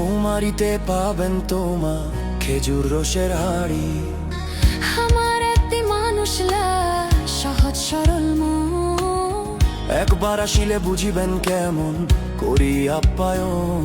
বৌমারিতে পাবেন তোমা খেজুর রসের হাড়ি। আমার একটি মানুষ সহজ সরল মন, একবার আসিলে বুঝিবেন কেমন করি আপ্যায়ন।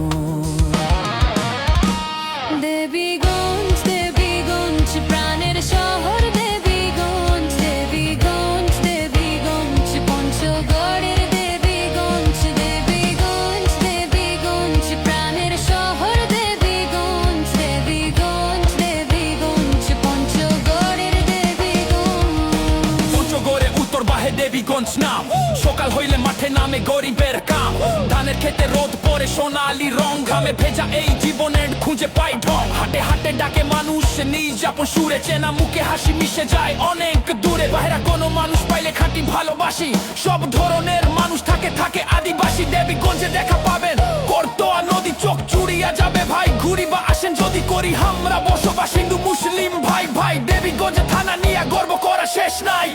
দেবীগঞ্জ দেবীগঞ্জ প্রাণের শহর, দেবীগঞ্জ দেবীগঞ্জ দেবীগঞ্জ পঞ্চগড়ের দেবীগঞ্জ, দেবীগঞ্জ দেবীগঞ্জ প্রাণের শহর, দেবীগঞ্জ দেবীগঞ্জ দেবীগঞ্জ পঞ্চগড়ের দেবীগঞ্জ। পঞ্চগড়ে উত্তর বাহে দেবীগঞ্জ নাম, সকাল হইলে মাঠে নামে গরিবের কাম। ধানের খেতে রোদ পরে সোনালি রং, ঘামে ভেজা এই জীবনের খুঁজে পাই ঢং। হাটে হাটে ডাকে মানুষ নিজ আপন সুরে, চেনা মুখে হাসি মিশে যায় অনেক দূরে। বাইরা কোনো মানুষ পাইলে খাঁটি ভালোবাসি, সব ধরনের মানুষ থাকে থাকে আদিবাসী। দেবীগঞ্জে দেখা পাবেন করতোয়া নদী, চোখ চুড়িয়া যাবে ভাই। ঘুরি বা আসেন যদি করি আমরা বসবাস হিন্দু মুসলিম ভাই ভাই। দেবীগঞ্জে থানা নিয়ে গর্ব করা শেষ নাই।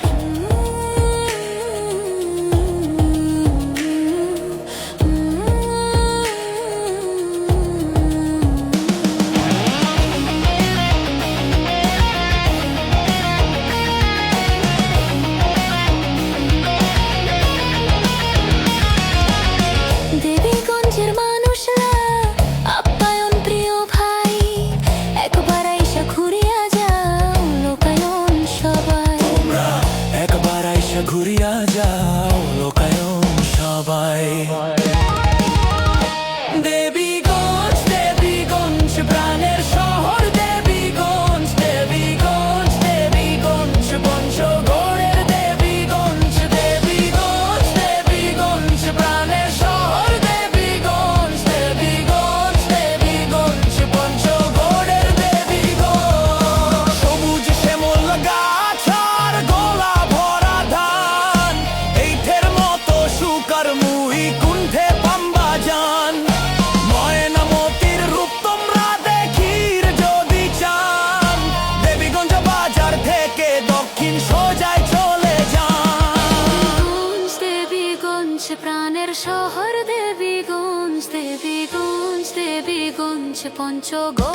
দেবীগঞ্জের মানুষরা আপ্যায়ন প্রিয় ভাই, একবার আইসা ঘুরিয়া যাও লোকায়ন সবাই। একবার আইসা ঘুরিয়া যাও লোকায়ন সবাই। দেবীগঞ্জ দেবীগঞ্জ প্রাণের শহর, দেবীগঞ্জ দেবীগঞ্জ দেবীগঞ্জ পঞ্চগড়ের দেবীগঞ্জ, দেবীগঞ্জ দেবীগঞ্জ প্রাণের শহর, দেবীগঞ্জ দেবীগঞ্জ দেবীগঞ্জ পঞ্চগড়ের দেবীগঞ্জ। সবুজ শ্যামল গাছ আর গোলা ভরা ধান, এইঠের মতো সুকার মুই কুণ্ঠে পাম্বা যান। ময়নামতির রূপ তোমরা দেখির যদি চান, দেবীগঞ্জ বাজার থেকে দক্ষিণ সোজায় চলে যান। দেবীগঞ্জ প্রাণের শহর, দেবীগঞ্জ দেবীগঞ্জ দেবীগঞ্জ পঞ্চগড়।